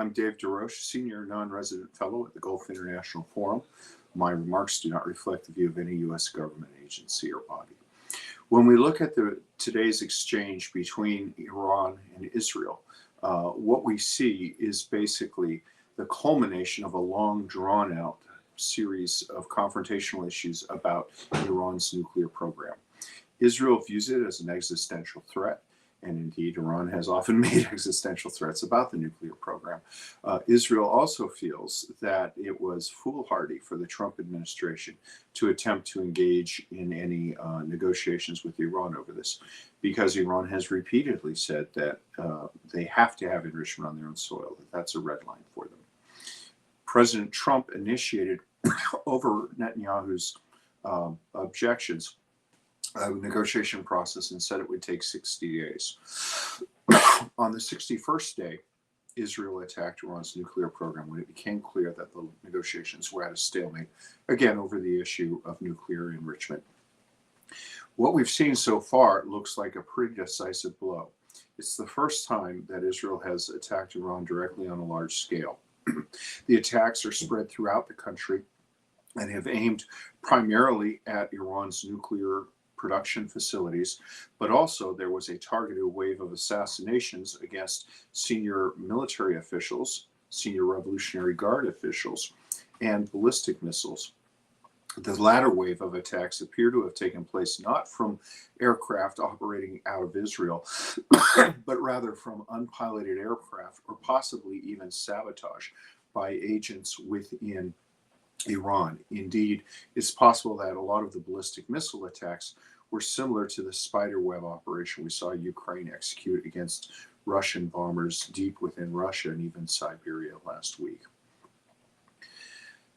I'm Dave Roches, Senior Non-Resident Fellow at the Gulf International Forum. My remarks do not reflect the view of any U.S. government agency or body. When we look at today's exchange between Iran and Israel, what we see is basically the culmination of a long, drawn-out series of confrontational issues about Iran's nuclear program. Israel views it as an existential threat, and indeed Iran has often made existential threats about the nuclear program. Israel also feels that it was foolhardy for the Trump administration to attempt to engage in any negotiations with Iran over this, because Iran has repeatedly said that they have to have enrichment on their own soil, that that's a red line for them. President Trump initiated over Netanyahu's objections a negotiation process and said it would take 60 days. On the 61st day, Israel attacked Iran's nuclear program when it became clear that the negotiations were at a stalemate, again over the issue of nuclear enrichment. What we've seen so far looks like a pretty decisive blow. It's the first time that Israel has attacked Iran directly on a large scale. The attacks are spread throughout the country and have aimed primarily at Iran's nuclear production facilities, but also there was a targeted wave of assassinations against senior military officials, senior Revolutionary Guard officials, and ballistic missiles. The latter wave of attacks appear to have taken place not from aircraft operating out of Israel, but rather from unpiloted aircraft or possibly even sabotage by agents within Iran. Indeed, it's possible that a lot of the ballistic missile attacks were similar to the spiderweb operation we saw Ukraine execute against Russian bombers deep within Russia and even Siberia last week.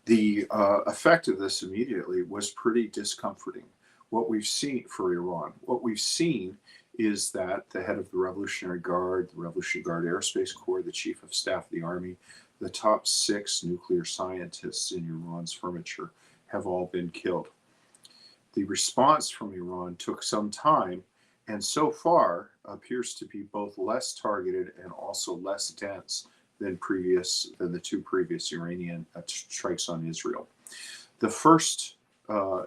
The effect of this immediately was pretty discomforting. What we've seen for Iran, what we've seen is that the head of the Revolutionary Guard, the Revolutionary Guard Aerospace Corps, the Chief of Staff of the Army, the top 6 nuclear scientists in Iran's furniture have all been killed. The response from Iran took some time and so far appears to be both less targeted and also less dense than the 2 previous Iranian strikes on Israel. The first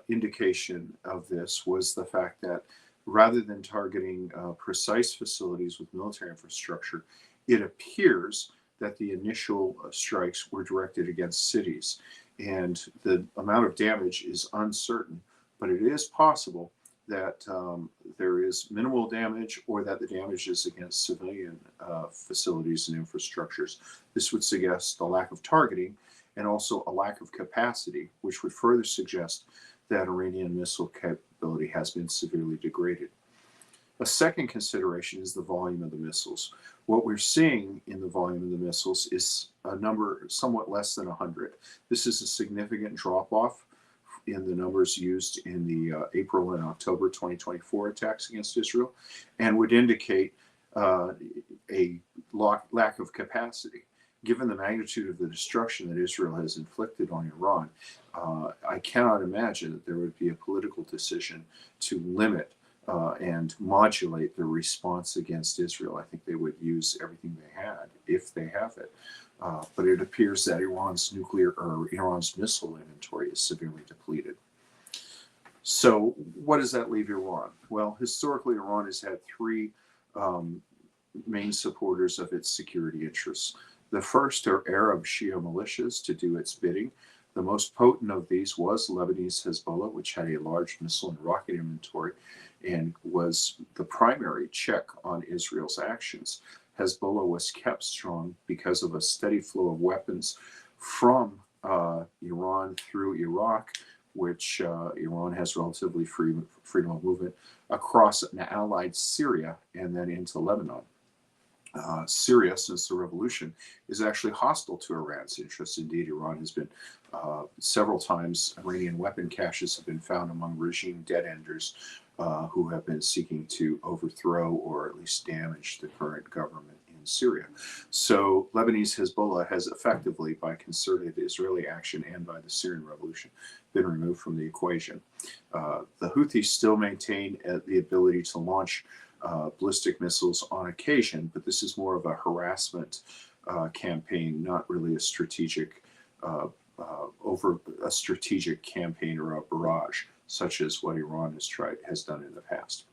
indication of this was the fact that rather than targeting precise facilities with military infrastructure, it appears that the initial strikes were directed against cities, and the amount of damage is uncertain, but it is possible that there is minimal damage or that the damage is against civilian facilities and infrastructures. This would suggest a lack of targeting and also a lack of capacity, which would further suggest that Iranian missile capability has been severely degraded. A second consideration is the volume of the missiles. What we're seeing in the volume of the missiles is a number somewhat less than 100. This is a significant drop-off in the numbers used in the April and October 2024 attacks against Israel, and would indicate a lack of capacity. Given the magnitude of the destruction that Israel has inflicted on Iran, I cannot imagine that there would be a political decision to limit and modulate the response against Israel. I think they would use everything they had, if they have it. But it appears that Iran's missile inventory is severely depleted. So what does that leave Iran? Well, historically, Iran has had 3 main supporters of its security interests. The first are Arab Shia militias to do its bidding. The most potent of these was Lebanese Hezbollah, which had a large missile and rocket inventory and was the primary check on Israel's actions. Hezbollah was kept strong because of a steady flow of weapons from Iran through Iraq, which Iran has relatively freedom of movement, across an allied Syria and then into Lebanon. Syria, since the revolution, is actually hostile to Iran's interests. Indeed, Iran has been several times, Iranian weapon caches have been found among regime dead-enders who have been seeking to overthrow or at least damage the current government in Syria. So Lebanese Hezbollah has effectively, by concerted Israeli action and by the Syrian revolution, been removed from the equation. The Houthis still maintain the ability to launch ballistic missiles on occasion, but this is more of a harassment campaign, not really a strategic over a strategic campaign or a barrage, such as what Iran has done in the past.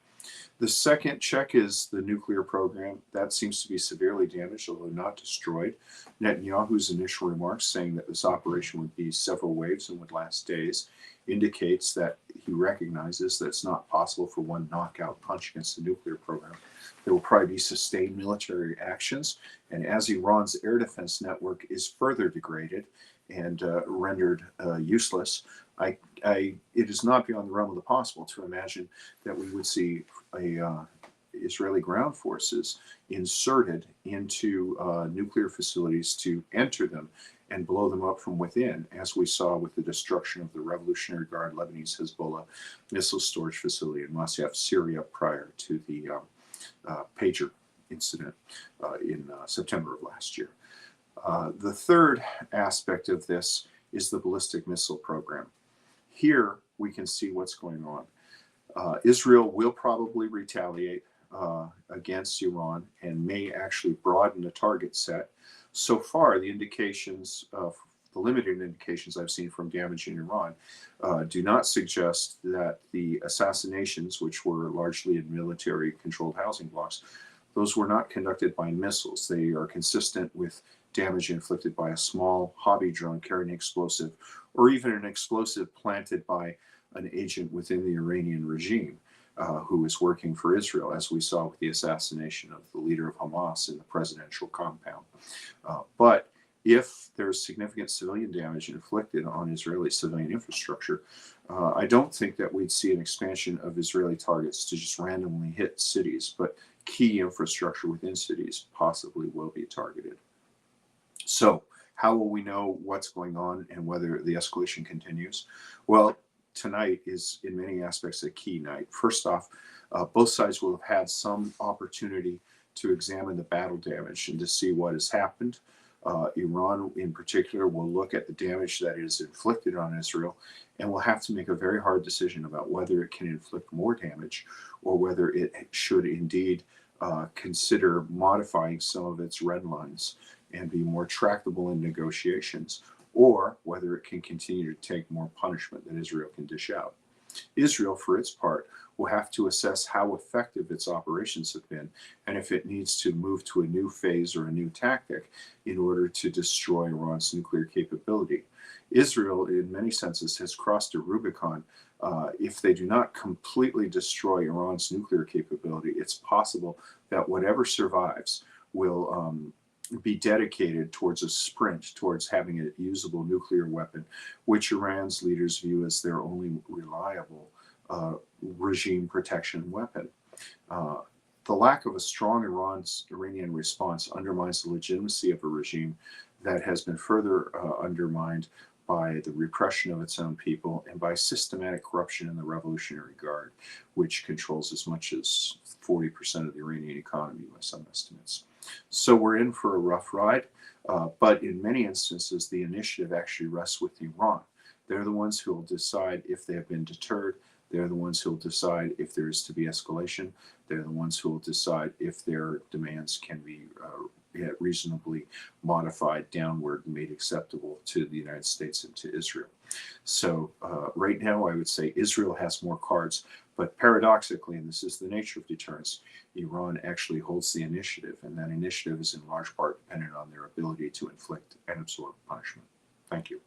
The second check is the nuclear program. That seems to be severely damaged, although not destroyed. Netanyahu's initial remarks saying that this operation would be several waves and would last days indicates that he recognizes that it's not possible for one knockout punch against the nuclear program. There will probably be sustained military actions, and as Iran's air defense network is further degraded and rendered useless, it is not beyond the realm of the possible to imagine that we would see Israeli ground forces inserted into nuclear facilities to enter them and blow them up from within, as we saw with the destruction of the Revolutionary Guard Lebanese Hezbollah missile storage facility in Masyaf, Syria, prior to the pager incident in September of last year. The third aspect of this is the ballistic missile program. Here we can see what's going on. Israel will probably retaliate against Iran and may actually broaden the target set. So far, the limited indications I've seen from damage in Iran do not suggest that the assassinations, which were largely in military-controlled housing blocks, those were not conducted by missiles. They are consistent with damage inflicted by a small hobby drone carrying an explosive, or even an explosive planted by an agent within the Iranian regime who is working for Israel, as we saw with the assassination of the leader of Hamas in the presidential compound. But if there's significant civilian damage inflicted on Israeli civilian infrastructure, I don't think that we'd see an expansion of Israeli targets to just randomly hit cities, but key infrastructure within cities possibly will be targeted. So how will we know what's going on and whether the escalation continues? Well, tonight is in many aspects a key night. First off, both sides will have had some opportunity to examine the battle damage and to see what has happened. Iran in particular will look at the damage that is inflicted on Israel and will have to make a very hard decision about whether it can inflict more damage or whether it should indeed consider modifying some of its red lines and be more tractable in negotiations, or whether it can continue to take more punishment that Israel can dish out. Israel, for its part, will have to assess how effective its operations have been and if it needs to move to a new phase or a new tactic in order to destroy Iran's nuclear capability. Israel, in many senses, has crossed a Rubicon. If they do not completely destroy Iran's nuclear capability, it's possible that whatever survives will be dedicated towards a sprint towards having a usable nuclear weapon, which Iran's leaders view as their only reliable regime protection weapon. The lack of a strong Iranian response undermines the legitimacy of a regime that has been further undermined by the repression of its own people and by systematic corruption in the Revolutionary Guard, which controls as much as 40% of the Iranian economy by some estimates. So we're in for a rough ride, but in many instances, the initiative actually rests with Iran. They're the ones who will decide if they have been deterred. They're the ones who will decide if there is to be escalation. They're the ones who will decide if their demands can be reasonably modified downward and made acceptable to the United States and to Israel. So right now, I would say Israel has more cards, but paradoxically, and this is the nature of deterrence, Iran actually holds the initiative, and that initiative is in large part dependent on their ability to inflict and absorb punishment. Thank you.